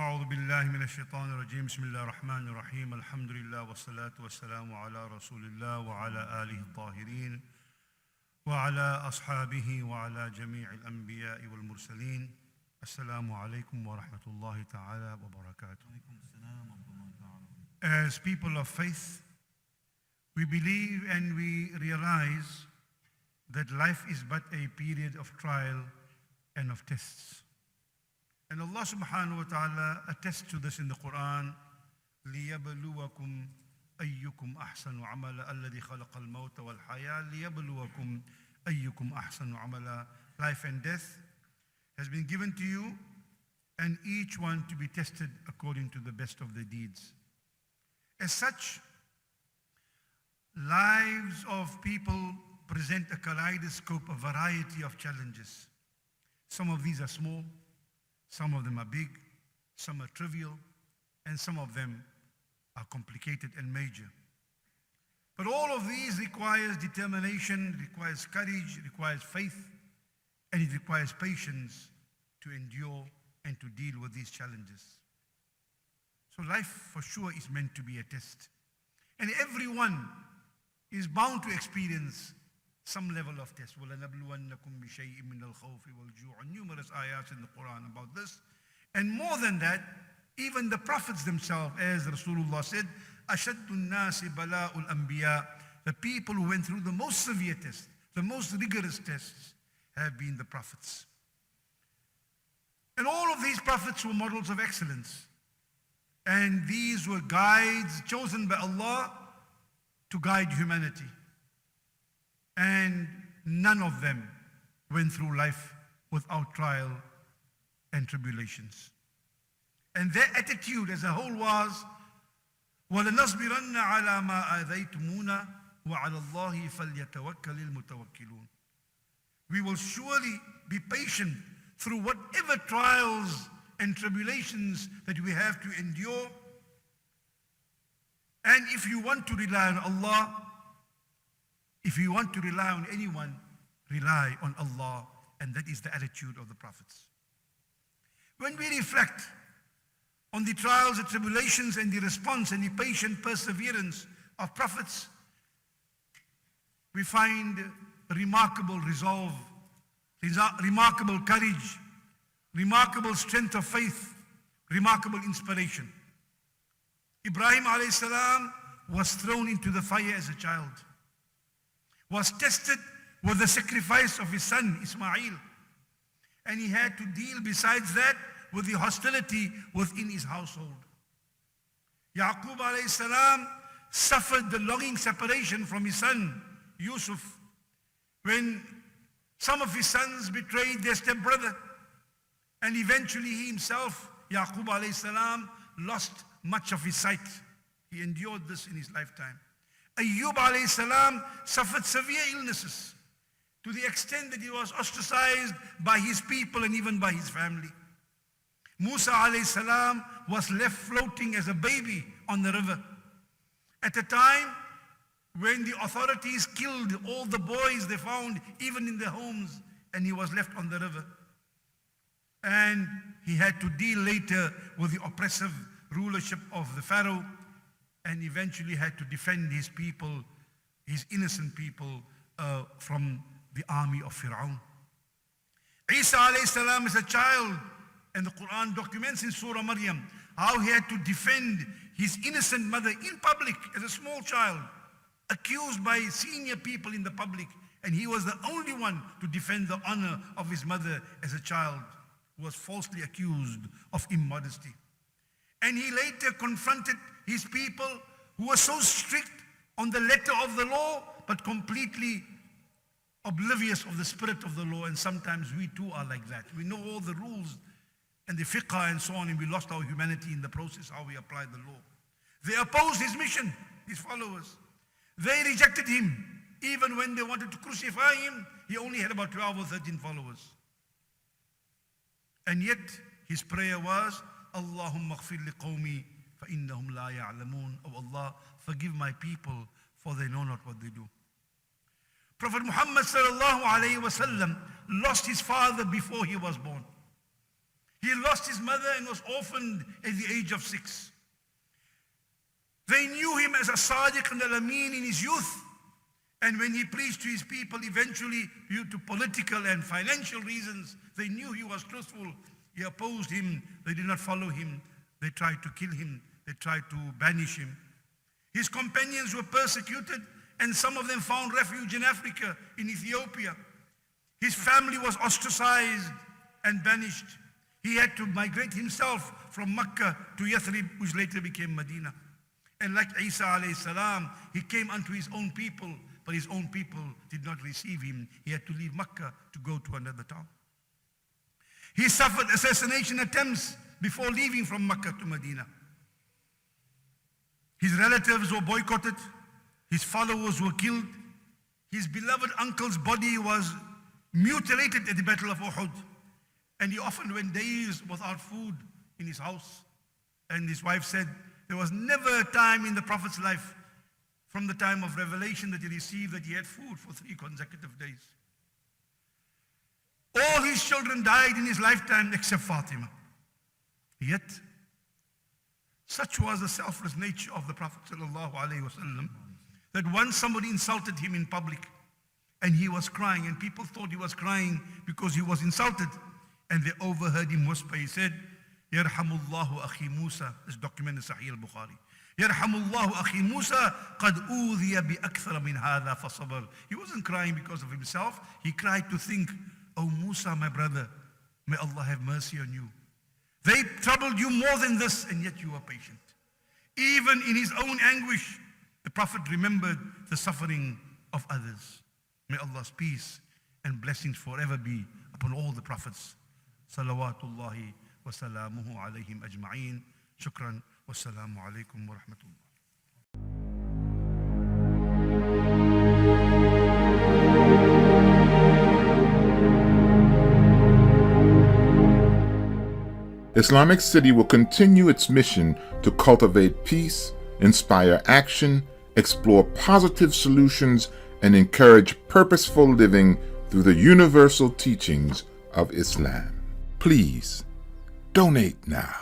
أعوذ بالله من الشيطان الرجيم بسم الله الرحمن الرحيم الحمد لله والصلاة والسلام على رسول الله وعلى آله الطاهرين وعلى أصحابه وعلى جميع الأنبياء والمرسلين السلام عليكم ورحمة الله تعالى وبركاته. As people of faith, we believe and we realize that life is but a period of trial and of tests. And Allah subhanahu wa ta'ala attests to this in the Quran, لِيَبْلُوَكُمْ أَيُّكُمْ أَحْسَنُ عَمَلًا الَّذِي خَلَقَ الْمَوْتَ وَالْحَيَاةَ لِيَبْلُوَكُمْ أَيُّكُمْ أَحْسَنُ عَمَلًا. Life and death has been given to you, and each one to be tested according to the best of their deeds. As such, lives of people present a kaleidoscope, a variety of challenges. Some of these are small, some of them are big, some are trivial, and some of them are complicated and major. But all of these requires determination, requires courage, requires faith, and it requires patience to endure and to deal with these challenges. So life for sure is meant to be a test. And everyone is bound to experience some level of test. وَلَنَبْلُوَنَّكُمْ بِشَيْءٍ مِّنَ الْخَوْفِ وَالْجُوعِ. Numerous ayats in the Quran about this. And more than that, even the prophets themselves, as Rasulullah said, أَشَدُّ النَّاسِ بَلَاءُ الْأَنْبِيَاءِ. The people who went through the most severe tests, the most rigorous tests, have been the prophets. And all of these prophets were models of excellence. And these were guides chosen by Allah to guide humanity. And none of them went through life without trial and tribulations. And their attitude as a whole was, وَلَنَصْبِرَنَّ عَلَى مَا آذَيْتُمُونَ وَعَلَى اللَّهِ فَلْيَتَوَكَّلِ الْمُتَوَكِّلُونَ. We will surely be patient through whatever trials and tribulations that we have to endure. And if you want to rely on Allah, if you want to rely on anyone, rely on Allah. And that is the attitude of the prophets. When we reflect on the trials and tribulations and the response and the patient perseverance of prophets, we find remarkable resolve, remarkable courage, remarkable strength of faith, remarkable inspiration. Ibrahim alayhi salam was thrown into the fire as a child, was tested with the sacrifice of his son Ismail, and he had to deal besides that with the hostility within his household. Yaqub alayhi salam suffered the longing separation from his son Yusuf when some of his sons betrayed their stepbrother, and eventually he himself, Yaqub alayhi salam, lost much of his sight. He endured this in his lifetime. Ayyub alayhi salam suffered severe illnesses to the extent that he was ostracized by his people and even by his family. Musa alayhi salam was left floating as a baby on the river at a time when the authorities killed all the boys they found, even in their homes, and he was left on the river. And he had to deal later with the oppressive rulership of the Pharaoh, and eventually had to defend his people, his innocent people, from the army of Fir'aun. Isa alayhi salam is a child, and the Quran documents in Surah Maryam how he had to defend his innocent mother in public as a small child, accused by senior people in the public, and he was the only one to defend the honor of his mother as a child who was falsely accused of immodesty. And he later confronted his people who were so strict on the letter of the law, but completely oblivious of the spirit of the law. And sometimes we too are like that. We know all the rules and the fiqh and so on, and we lost our humanity in the process, how we applied the law. They opposed his mission, his followers. They rejected him. Even when they wanted to crucify him, he only had about 12 or 13 followers. And yet, his prayer was, Allahumma ghfir li qawmi fa innahum la ya'lamun. Oh Allah, forgive my people, for they know not what they do. Prophet Muhammad sallallahu alayhi wa sallam lost his father before he was born. He lost his mother and was orphaned at the age of 6. They knew him as a Sadiq and al-Amin in his youth. And when he preached to his people, eventually, due to political and financial reasons, they knew he was truthful. He opposed him. They did not follow him. They tried to kill him. They tried to banish him. His companions were persecuted, and some of them found refuge in Africa, in Ethiopia. His family was ostracized and banished. He had to migrate himself from Mecca to Yathrib, which later became Medina. And like Isa alayhi salam, he came unto his own people, but his own people did not receive him. He had to leave Mecca to go to another town. He suffered assassination attempts before leaving from Mecca to Medina. His relatives were boycotted. His followers were killed. His beloved uncle's body was mutilated at the Battle of Uhud. And he often went days without food in his house. And his wife said, there was never a time in the Prophet's life from the time of revelation that he received that he had food for 3 consecutive days. All his children died in his lifetime except Fatima. Yet, such was the selfless nature of the Prophet ﷺ that once somebody insulted him in public and he was crying, and people thought he was crying because he was insulted, and they overheard him whisper. He said, Yarhamullahu akhi Musa. This document is Sahih al-Bukhari. Yarhamullahu akhi Musa qad udhiya bi akthara min hadha fasabar. He wasn't crying because of himself. He cried to think, oh Musa, my brother, may Allah have mercy on you. They troubled you more than this, and yet you were patient. Even in his own anguish, the Prophet remembered the suffering of others. May Allah's peace and blessings forever be upon all the Prophets. Salawatullahi wa salamuhu alayhim ajma'een. Shukran. Wassalamu alaikum wa rahmatullah. Islamic City will continue its mission to cultivate peace, inspire action, explore positive solutions, and encourage purposeful living through the universal teachings of Islam. Please, donate now.